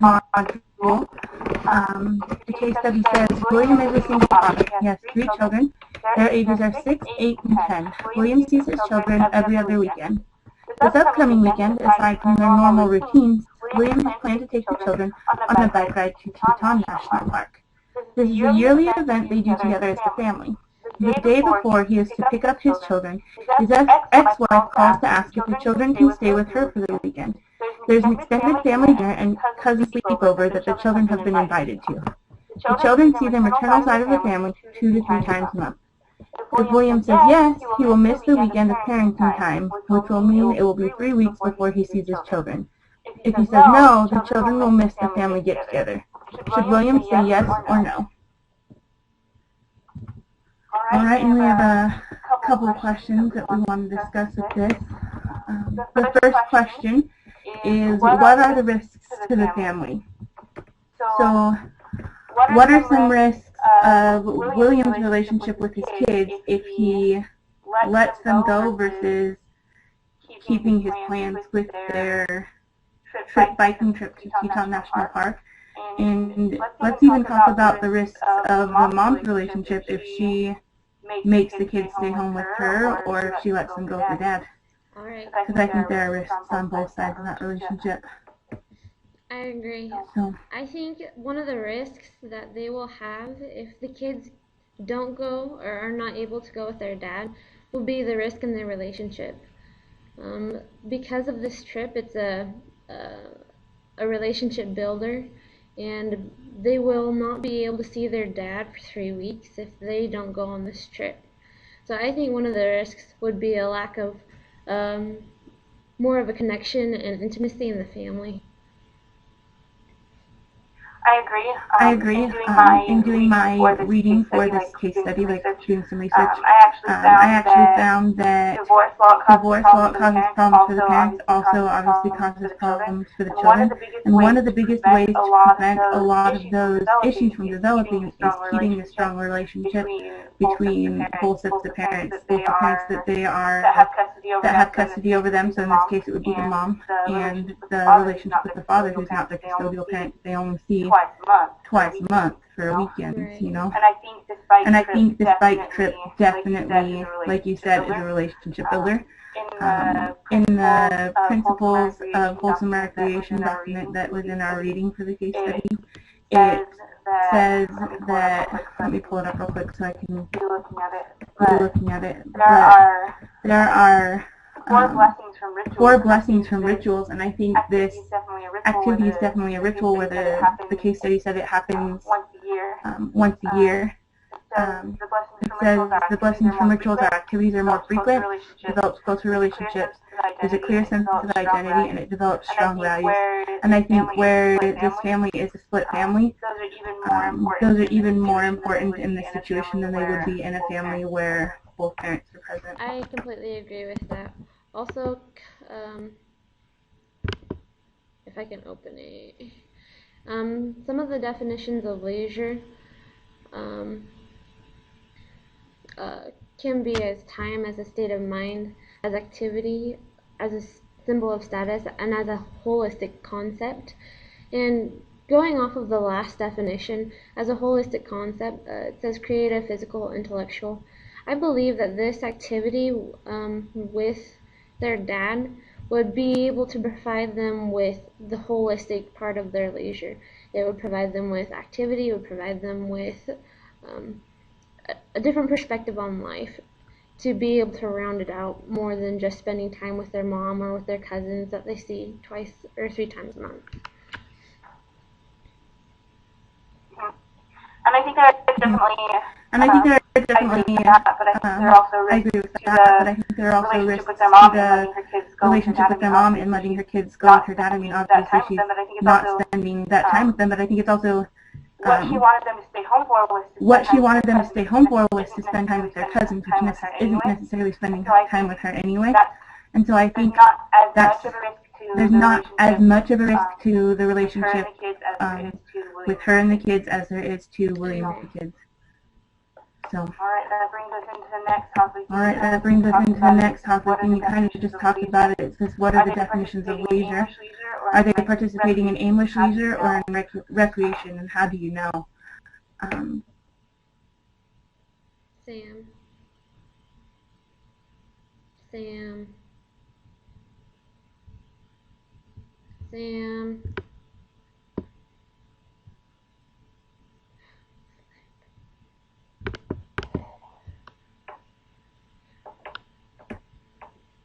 module. The case study says, William is a single father. He has 3 children. Their ages are 6, 8, and 10. William sees his children every other weekend. This upcoming weekend, aside from their normal routines, William has planned to take the children on a bike ride to Teton National Park. This is a yearly event they do together as a family. The day before he is to pick up his children, his ex-wife calls to ask if the children can stay with her for the weekend. There's an extended family dinner and cousin sleepover that the children have been invited to. The children see the maternal side of the family 2 to 3 times a month. If William says yes, he will miss the weekend of parenting time, which will mean it will be 3 weeks before he sees his children. If he says no, the children will miss the family get-together. Should William say yes or no? Alright, and we have a couple of questions that we want to discuss with this. The first question is, what are the risks to the family? So, what are some risks of William's relationship with his kids if he lets them go versus keeping his plans with their biking trip to Teton National Park? And let's even talk about the risks of the mom's relationship if she makes the kids stay home with her or if she lets them go with their dad. Because I think there are risks on both sides of that relationship. I agree. So, I think one of the risks that they will have if the kids don't go or are not able to go with their dad will be the risk in their relationship. Because of this trip, it's a relationship builder, and they will not be able to see their dad for 3 weeks if they don't go on this trip. So I think one of the risks would be a lack of more of a connection and intimacy in the family. I agree. In doing my reading for this case study, like doing some research, I actually found that divorce, while it causes problems for the parents, also obviously causes problems for the children. And one of the biggest ways to prevent a lot of those issues from developing is keeping a strong relationship between both sets of parents, both the parents that have custody over them. So in this case, it would be the mom, and the relationship with the father, who's not the custodial parent. They only see twice a month for weekends, you know. And I think this bike trip definitely, like you said, is a relationship builder. In the Principles of Wholesome Recreation document that was in our reading for the case study, it says that, let me pull it up real quick so I can be looking at it, but there are 4 blessings from rituals, and I think this activity is definitely a ritual where the case study said it happens once a year. It says the blessings from rituals are activities are more frequent, develops closer relationships, there's a clear sense of identity, and it develops strong values. And I think where this family is a split family, those are even more important in this situation than they would be in a family where both parents are present. I completely agree with that. Also, if I can open it, some of the definitions of leisure can be as time, as a state of mind, as activity, as a symbol of status, and as a holistic concept. And going off of the last definition, as a holistic concept, it says creative, physical, intellectual. I believe that this activity with their dad would be able to provide them with the holistic part of their leisure. It would provide them with activity, it would provide them with a different perspective on life, to be able to round it out more than just spending time with their mom or with their cousins that they see 2 or 3 times a month. And I think there are definitely, I agree with that, but I think there are also risks to the relationship with their mom and letting her kids go with her dad. I mean, obviously she's not spending that time with them, but I think it's also what she wanted them to stay home for was to spend time with their cousins, which isn't necessarily spending time with her anyway. And so I think there's not as much of a risk to the relationship with her and the kids as there is to William and the kids. So, alright, that brings us into the next topic. And you kind of just talked about it. It says, what are the definitions of leisure? Are they participating in aimless leisure or in recreation, and how do you know? Sam.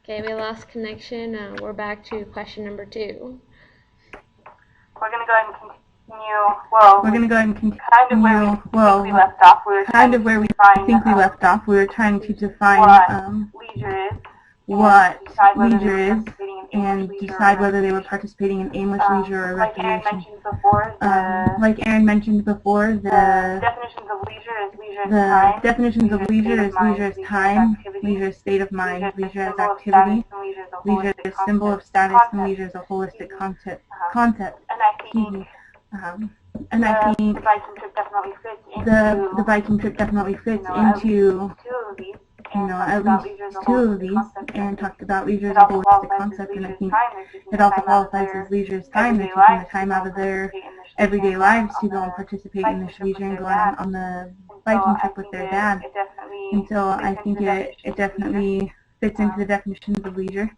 Okay, we lost connection. We're back to question number 2. We're going to go ahead and continue. Well, we're going to go ahead and continue. Kind of where we left off. We were trying to define what leisure is and decide whether they were participating in aimless leisure or recreation. Like Aaron mentioned before, the definitions of leisure is time, leisure is state of mind, leisure as activity, leisure is symbol of status, and leisure is a holistic concept. And I think the biking trip definitely fits into the biking trip definitely fits into at least 2 of these, and talked about leisure as a holistic concept, and I think it also qualifies as leisure's time. They're taking the time out of their everyday lives to go and participate in this leisure and going on the biking trip with their dad. And so I think it definitely fits into the definitions of leisure.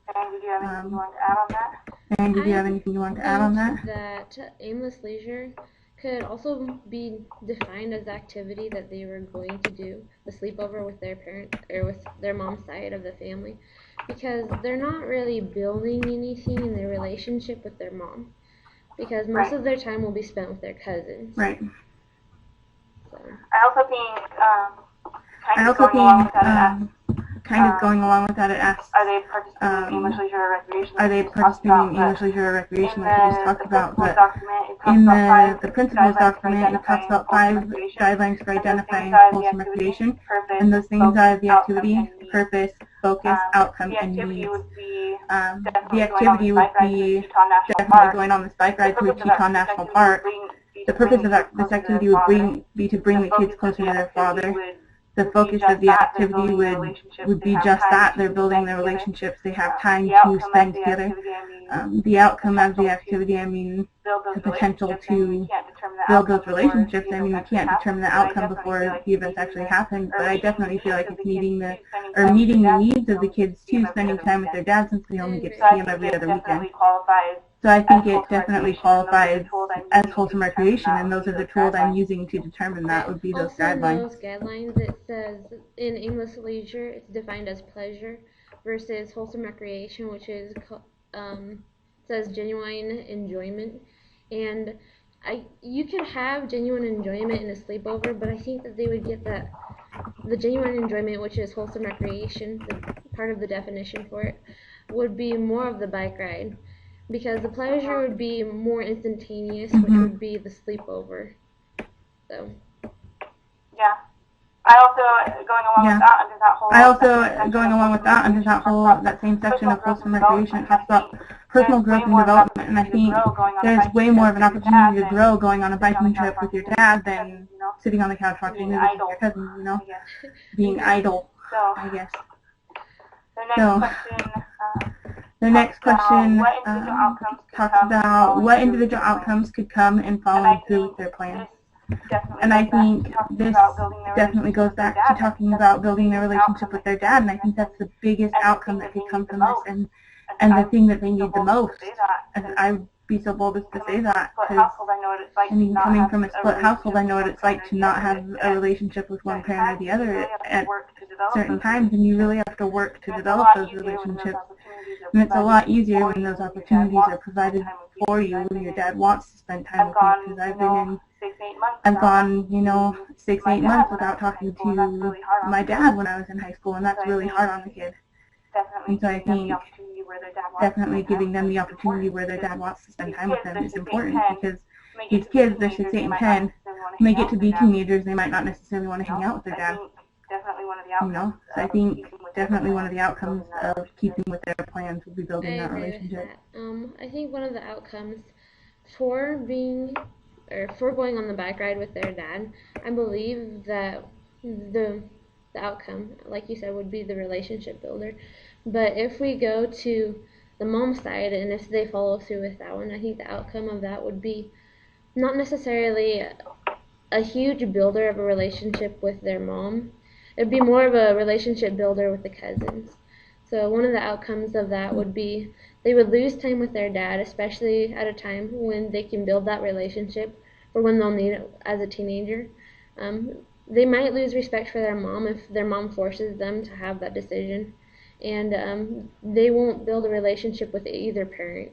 And did you have anything you want to add on that? That aimless leisure could also be defined as activity that they were going to do, the sleepover with their parents or with their mom's side of the family, because they're not really building anything in their relationship with their mom, because most of their time will be spent with their cousins. Right. So. I also think kind of going along with that, it asks, are they participating in English leisure or recreation? Are they participating in English leisure or recreation, like we just talked about? But in the principles document, it talks about 5 guidelines for identifying wholesome recreation, and those things are the activity, purpose, focus, outcome, and needs. The activity would be definitely going on this bike ride to the Teton National Park. The purpose of this activity would be to bring the kids closer to their father. The focus of the activity would be just that. They're building their relationships. They have time to spend together. The outcome of the activity, I mean, the potential to build those relationships. I mean, we can't determine the outcome before the events actually happen, but I definitely feel like it's meeting the needs of the kids too, spending time with their dad since we only get to see them every other weekend. So I think it definitely qualifies as wholesome recreation, and those are the tools I'm using to determine that would be those guidelines. Also in those guidelines, it says in aimless leisure, it's defined as pleasure, versus wholesome recreation, which is says genuine enjoyment. And you can have genuine enjoyment in a sleepover, but I think that they would get that the genuine enjoyment, which is wholesome recreation, part of the definition for it, would be more of the bike ride. Because the pleasure would be more instantaneous, which would be the sleepover. So. Yeah. I also going along with that under that whole that same section of wholesome recreation, it talks about personal growth and development, and I think there's way more of an opportunity to grow going on a biking trip with your dad than sitting on the couch watching movies with your cousins, being idle, I guess. So. The next question talks about what individual outcomes could come in following through with their plans. And I think this definitely goes back to talking about building their relationship with their dad, and I think that's the biggest outcome that could come from this, and the thing that they need the most. And I would be so bold as to say that, because, I mean, coming from a split household, I know what it's like to not have a relationship with one parent or the other at certain times, and you really have to work to develop those relationships. And it's a lot easier when those opportunities are provided for you, when your dad wants to spend time with you, because I've gone, 6-8 months without talking to my dad when I was in high school, and that's really hard on the kid. And so I think definitely giving them the opportunity where their dad wants to spend time with them is important, because these kids, they're 6, 8, and 10, when they get to be teenagers, they might not necessarily want to hang out with their dad. So I think definitely one of the outcomes of keeping with their plans will be building that relationship. I think one of the outcomes for going on the bike ride with their dad, I believe that the outcome, like you said, would be the relationship builder. But if we go to the mom side, and if they follow through with that one, I think the outcome of that would be not necessarily a huge builder of a relationship with their mom. It'd be more of a relationship builder with the cousins. So one of the outcomes of that would be they would lose time with their dad, especially at a time when they can build that relationship or when they'll need it as a teenager. They might lose respect for their mom if their mom forces them to have that decision, and they won't build a relationship with either parent.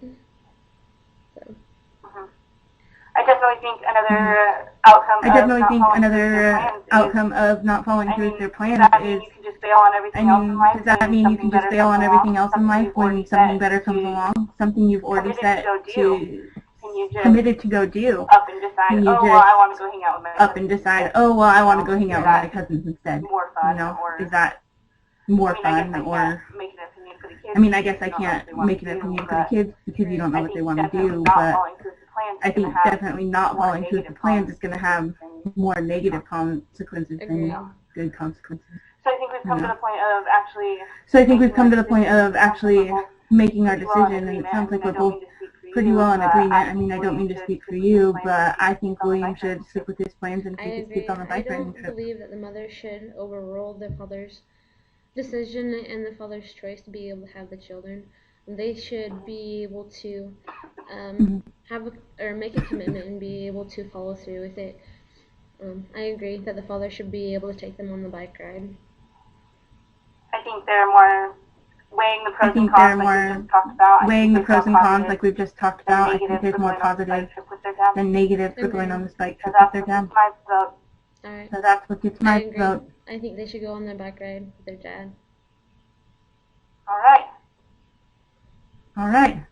So. I definitely think another outcome of not following through with their plans is, does that mean you can just bail on everything else in life when something better comes along, something you've already committed to go do? Can you just up and decide, oh, well, I want to go hang out with my cousins instead? You know, is that more fun? Or, I mean, I guess I can't make an opinion for the kids because you don't know what they want to do, but I think definitely not following through with the plans is going to have more negative consequences than good consequences. So I think we've come to the point of actually making our decision, and it sounds like we're both pretty well in agreement. I mean, I don't mean to speak for you, but I think William should stick with his plans and take his kids on a bike riding trip. I don't believe that the mother should overrule the father's decision and the father's choice to be able to have the children. They should be able to make a commitment and be able to follow through with it. I agree that the father should be able to take them on the bike ride. I think they're more weighing the pros and cons like we've just talked about. I think there's more positives than negatives for going on this bike trip with their dad. Alright. So that's what gets my vote. I think they should go on their bike ride with their dad. Alright. Alright.